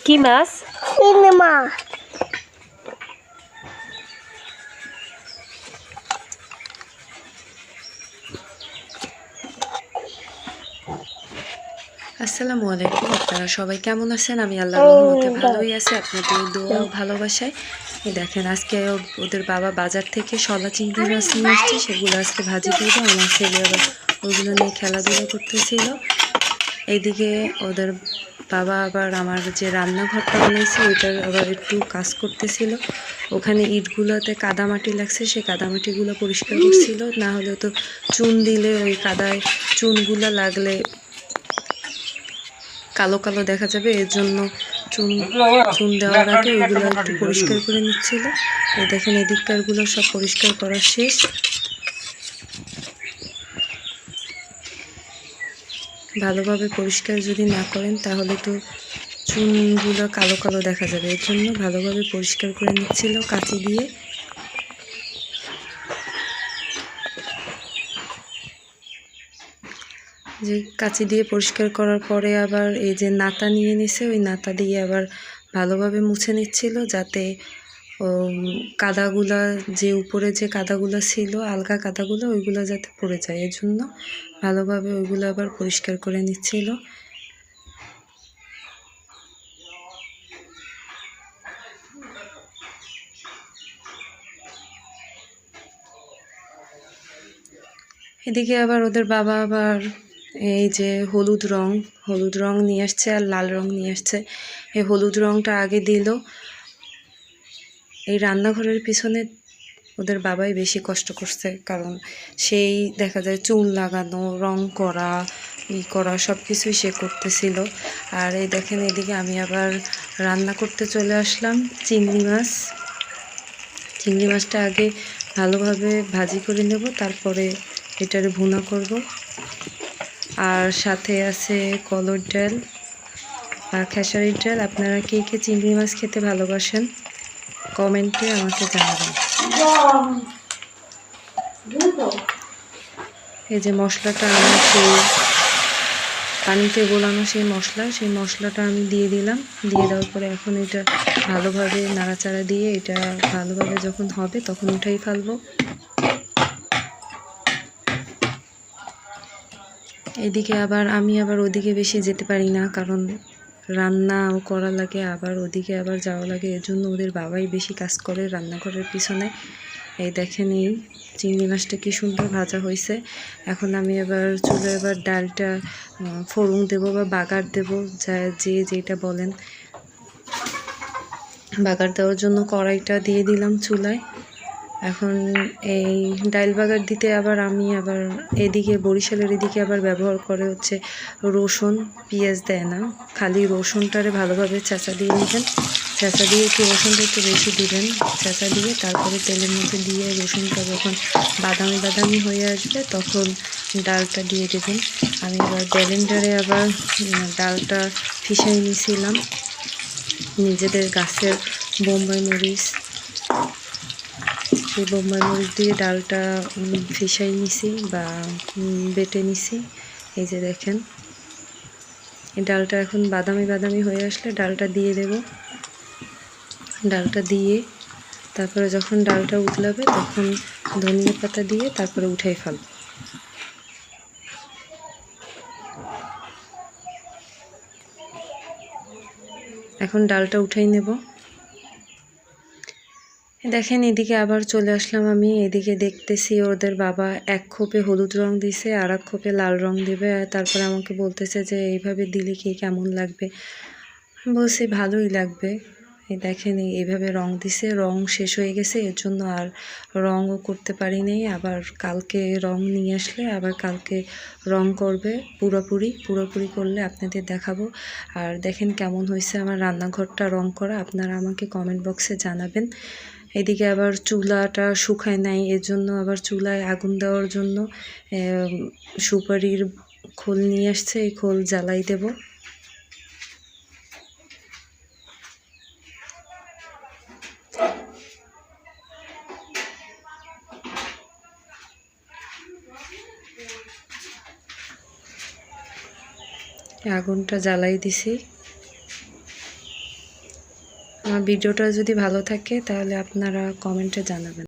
কি মাছ? চিংড়ি মাছ। আসসালামু আলাইকুম। আপনারা সবাই কেমন আছেন? আমি আল্লাহর রহমতে ভালোই আছি। আপনাদের দোয়া ও ভালোবাসায় দেখেন আজকে ওদের বাবা বাজার থেকে শলা চিংড়ি মাছ নিয়ে আসছে, সেগুলো আজকে ভাজি করবো। আমার ছেলে আবার ওইগুলো নিয়ে খেলাধুলা করতেছিল। এইদিকে ওদের বাবা আবার আমার যে রান্নাঘরটা বানিয়েছে ওইটার আবার একটু কাজ করতেছিল। ওখানে ইটগুলোতে কাদামাটি লাগছে, সেই কাদামাটিগুলো পরিষ্কার করছিল। না হলে তো চুন দিলে ওই কাদায় চুনগুলো লাগলে কালো কালো দেখা যাবে, এর জন্য চুন দেওয়ার আগে ওইগুলো একটু পরিষ্কার করে নিচ্ছিল। এই দেখেন এদিককারগুলো সব পরিষ্কার করা শেষ। ভালোভাবে পরিষ্কার যদি না করেন তাহলে তো চুনগুলো কালো কালো দেখা যাবে, এর জন্য ভালোভাবে পরিষ্কার করে নিচ্ছিল কাঁচি দিয়ে। যে কাঁচি দিয়ে পরিষ্কার করার পরে আবার এই যে নাতা নিয়ে নিছে, ওই নাতা দিয়ে আবার ভালোভাবে মুছে নিচ্ছিল, যাতে কাদাগুলা যে উপরে যে কাদাগুলো ছিল আলগা কাদাগুলো ওইগুলো যাতে পড়ে যায়, এর জন্য ভালোভাবে ওইগুলো আবার পরিষ্কার করে নিচ্ছিল। এদিকে আবার ওদের বাবা আবার এই যে হলুদ রং নিয়ে আসছে আর লাল রং নিয়ে আসছে। এই হলুদ রংটা আগে দিল। এই রান্নাঘরের পিছনে ওদের বাবাই বেশি কষ্ট করছে, কারণ সেই দেখা যায় চুল লাগানো, রং করা, করা সব কিছুই সে করতেছিল। আর এই দেখেন এদিকে আমি আবার রান্না করতে চলে আসলাম চিংড়ি মাছটা আগে ভালোভাবে ভাজি করে নেব, তারপরে এটারে ভুনা করব। আর সাথে আছে কলর ডাল আর খেসারির ডাল। আপনারা কে কে চিংড়ি মাছ খেতে ভালোবাসেন কমেন্টে আমাকে জানাবেন। এই যে মশলাটা আমার সেই পানিতে গোলানো সেই মশলাটা আমি দিয়ে দিলাম। দিয়ে দেওয়ার পরে এখন এটা ভালোভাবে নাড়াচাড়া দিয়ে এটা ভালোভাবে যখন হবে তখন উঠাই ফেলবো। এদিকে আবার আমি ওদিকে বেশি যেতে পারি না, কারণ রান্নাও করা লাগে, আবার ওদিকে আবার যাওয়া লাগে, এর জন্য ওদের বাবাই বেশি কাজ করে রান্নাঘরের পিছনে। এই দেখেন এই চিংড়ি মাছটা কি সুন্দর ভাজা হয়েছে। এখন আমি এবার চুলায় এবার ডালটা ফোড়ন দেবো বা বাগার দেবো, যে যেটা বলেন। বাগার দেওয়ার জন্য কড়াইটা দিয়ে দিলাম চুলায়। এখন এই ডাল বাগার দিতে আমি এদিকে বরিশালের এদিকে আবার ব্যবহার করে হচ্ছে রসুন, পেঁয়াজ দেয় না, খালি রসুনটারে ভালোভাবে চেঁচা দিয়ে নেবেন। চেঁচা দিয়ে একটু রসুনটা একটু বেশি দিবেন, চেঁচা দিয়ে তারপরে তেলের মধ্যে দিয়ে রসুনটা যখন বাদামি হয়ে আসবে তখন ডালটা দিয়ে দেবেন। আমি আবার ব্লেন্ডারে ডালটা ফিসাই নিয়েছিলাম, নিজেদের গাছের বোম্বাই মরিচ, সেই বোম্বাই মরিচ দিয়ে ডালটা ফিসাই নিছি বা বেটে নিছি। এই যে দেখেন এই ডালটা এখন বাদামি হয়ে আসলে ডালটা দিয়ে দেব। ডালটা দিয়ে তারপরে যখন ডালটা উতলাবে তখন ধনিয়া পাতা দিয়ে তারপরে উঠাই ফেলব। এখন ডালটা উঠাই নেব। দেখেন এদিকে আবার চলে আসলাম আমি। এদিকে দেখতেছি ওদের বাবা এক খোপে হলুদ রং দিছে আর এক খোপে লাল রং দিবে, তারপরে আমাকে বলতেছে যে এইভাবে দিলে কি কেমন লাগবে। বলছি ভালোই লাগবে। এই দেখেন এইভাবে রং দিছে, রং শেষ হয়ে গেছে, এর জন্য আর রঙও করতে পারি নাই। আবার কালকে রং নিয়ে আসলে আবার কালকে রং করবে পুরোপুরি করলে আপনাদের দেখাবো। আর দেখেন কেমন হয়েছে আমার রান্নাঘরটা রং করা, আপনারা আমাকে কমেন্ট বক্সে জানাবেন। এদিকে আবার চুলাটা শুকায় নাই, এর জন্য আবার চুলায় আগুন দেওয়ার জন্য সুপারির খোল নিয়ে আসছে, এই খোল জ্বালাই দেব। আগুনটা জ্বালাই দিছি। আমার ভিডিওটা যদি ভালো থাকে তাহলে আপনারা কমেন্টে জানাবেন।